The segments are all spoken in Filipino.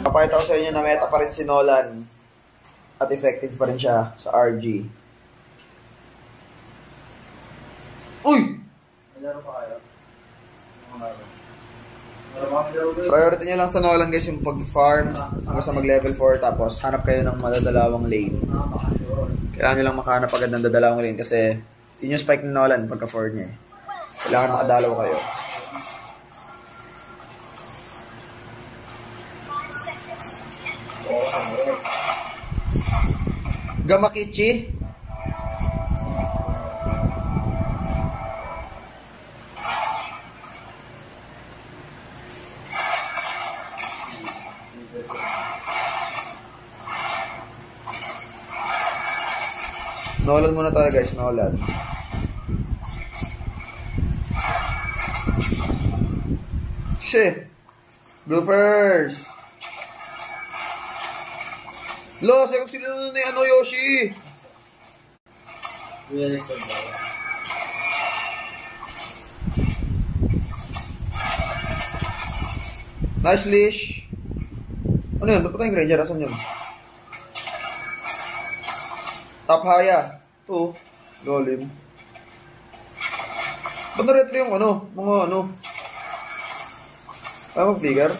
Papakita ko sa inyo na meta pa rin si Nolan at effective pa rin siya sa RG. Uy! Malaro pa kayo? Priority nyo lang sa Nolan guys yung pag-farm hanggang sa mag-level 4 tapos hanap kayo ng madadalawang lane. Kailangan nyo lang makahanap agad ng dadalawang lane kasi yun yung spike ni Nolan pagka-4 niya eh. Kailangan makadalaw kayo. Gamakichi. Nolan muna tayo guys, Nolan. Shit. Blue first. Lo, sa'yo sila na ni ano, Yoshi. Nice leash. Ano yun? Ba't pa tayong Ranger? Asan yun? Top haya. Ito. Golim. Ba't na-retro yung ano? Mga ano? Kaya mag-flicker?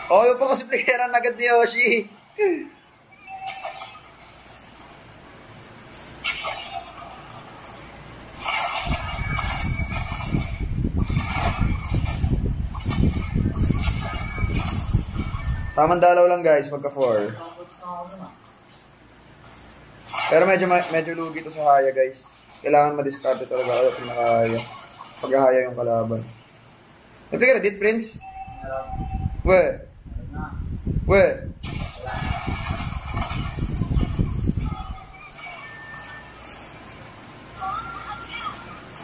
Oh, yung pa kasi flickeran agad ni Yoshi. Tamang dalaw lang guys, magka 4. Pero medyo lugi to sa haya guys. Kailangan ma-discard talaga ako kung nakahaya. Pag-haya yung kalaban. Nag-flicker edit, Prince? We. We.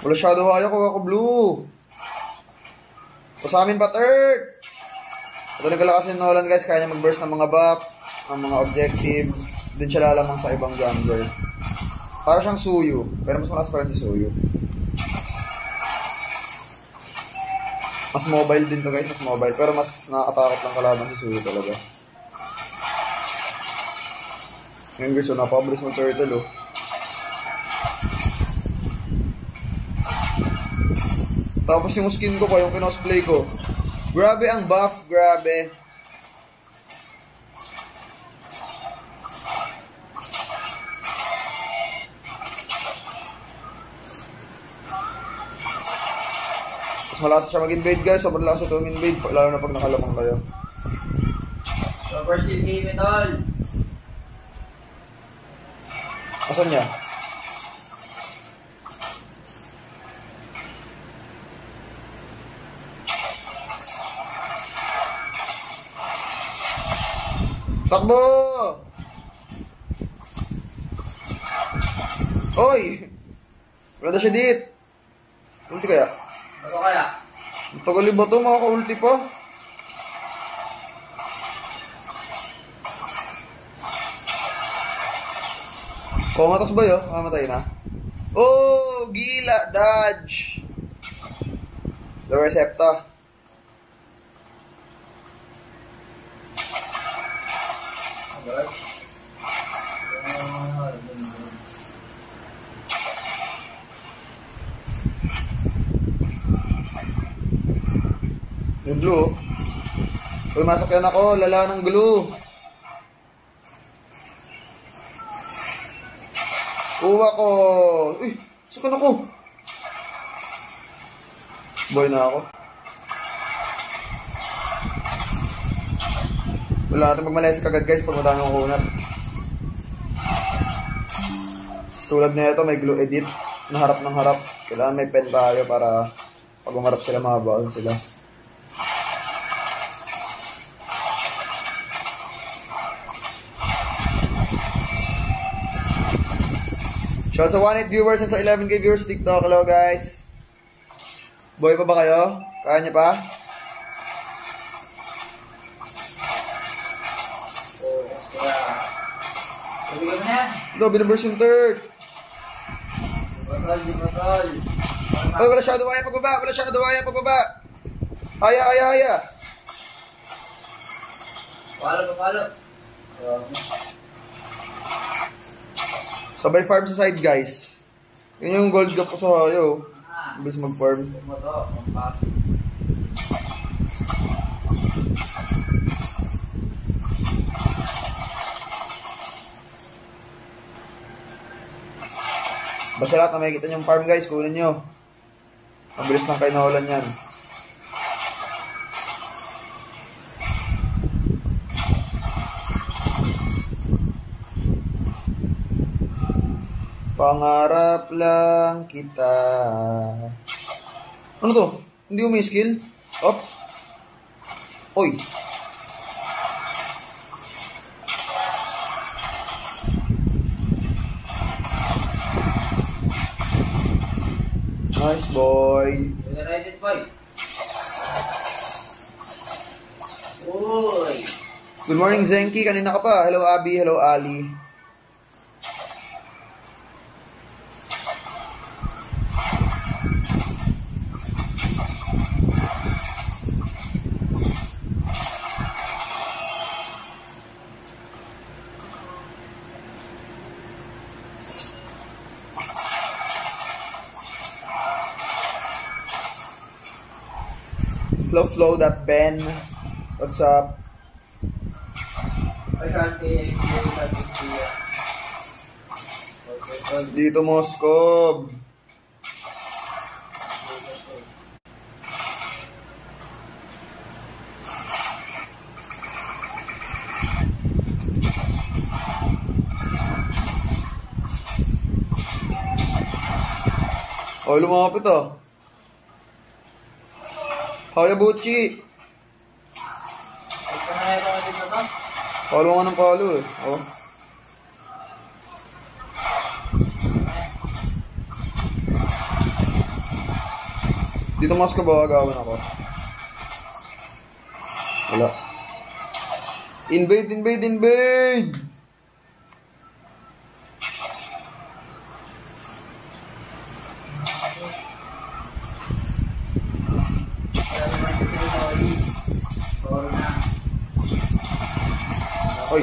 Wala shadow haya ko ako blue. Pasamin pa third. Ito nagkalakas yung Nolan guys, kaya niya mag-burst ng mga buff, ng mga objective. Doon siya lalamang sa ibang jungler. Para siyang Suyu, pero mas malakas pa rin si Suyu. Mas mobile din to guys, mas mobile. Pero mas nakakatakot lang kalaban si Suyu talaga. Ngayon guys, napabilis ng turtle oh. Tapos yung skin ko pa, yung kinosplay ko. Grabe ang buff, grabe. Mas malakas siya mag-invade guys, sobrang lakas ito mag-invade, lalo na pag nakalamang kayo. So first team game it all. Asan niya? Takbo! Oy! Wala na siya dit. Ulti kaya? Ano kaya? Tagalin ba ito? Makaka-ulti pa? Kumatas ba yun? Mamatay na? Oh! Gila! Dodge! The Recepta. Yung blue. Uy, masakyan ako. Lala ng glue. Uwa ko. Uy, sakyan ako. Boy na ako. Wala natin mag-malefic agad guys pag madami akong kunat. Tulad na ito, may glue edit. Naharap ng harap. Kailangan may pen tayo para pag umarap sila, mahabaan sila. Shout sa 1.8 viewers and sa 11K viewers TikTok. Hello guys. Boy pa ba kayo? Kaya niya pa? Sabi ko na yan. Ito, binuburst yung third. tol, di mo tol. Oh, wala shadow wire pagbaba, wala shadow wire pagbaba. Haya. Palo. Sabay farm sa side, guys. Yun yung gold gap ko sa hayo. Bilis mag-farm. Mo to, ang paso. Basta lahat na makikita niyong farm, guys, kunin nyo. Ang bilis ng kay Nolan yan. Pangarap lang kita. Ano to? Hindi umi-skill? Op. Oy. Nice boy. Generated boy. Uy. Good morning, Zenki. Kanina ka pa. Hello, Abby. Hello, Ali. Flow that Ben. What's up? Ay, Shanti. Dito Moscow. Oh, lumapit ah. Hayabuchi. Palo nga ng palo eh. Oh. Dito mas ka ba agawan ako? Wala. Invade! Oy.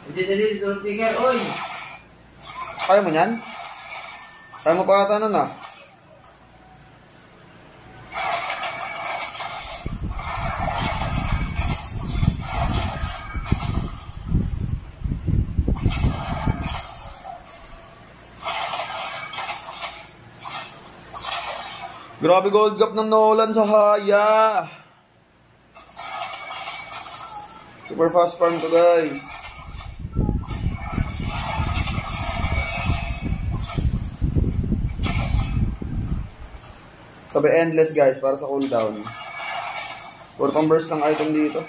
Hindi, don't figure, oy. Kaya mo yan? Kaya mo pa ata nun ah. Grabe gold gap ng Nolan sa haya. Super fast farm to, guys. Sabi endless, guys, para sa cooldown. Puro pang burst lang item dito.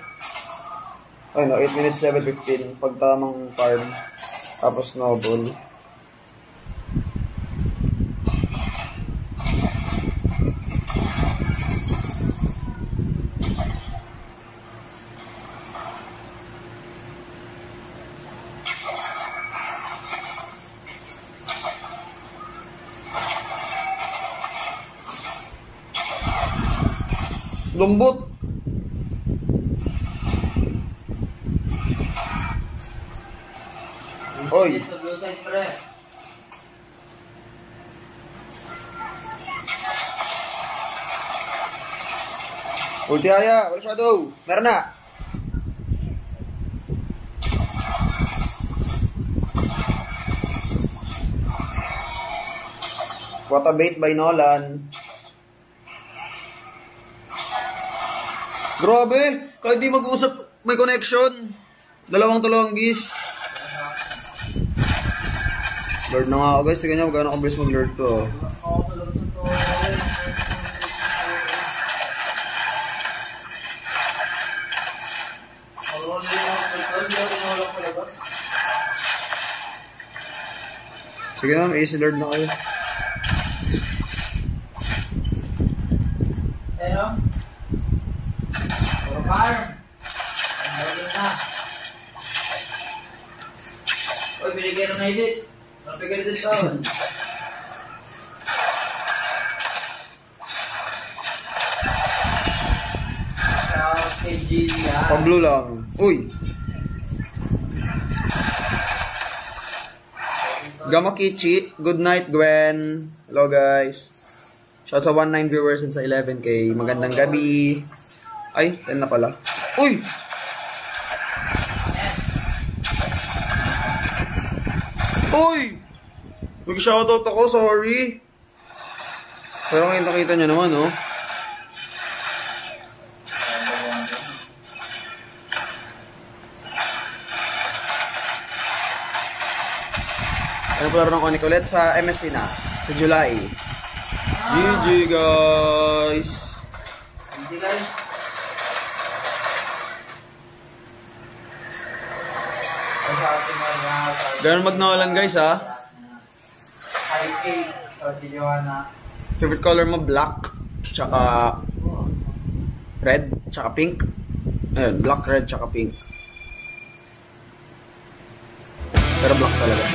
Ay no, 8 minutes level 15 pag tamang farm. Tapos noble. Lumbot. Oy. Ulti haya, wala shadow. Meron na. What a bait by Nolan. Grabe, kahit di mag-uusap, may connection. Dalawang gis. Lord na nga ako, guys. Tignan nyo, magkano akong bilis mag-lord to. Sige na, easy lord na kayo. Pero, farm. Ang galing na. Uy, binigyan na edit. Trophy ka dito son. Pang blue lang. Uy! Gamakichi. Good night, Gwen. Hello, guys. Shout sa 19 viewers and sa 11k. Magandang gabi. Ay, 10 na pala. Uy! Uy! Mag-shoutout ako, sorry. Pero ngayon nakita nyo naman, oh. Ano po laro ng Conic ulit sa MSC na, sa July. GG guys! GG guys! Ganun mag-Nolan guys ha. High 8. Joanna. Favorite color mo black, tsaka red, tsaka pink. Ayun, black, red, tsaka pink. Pero black talaga.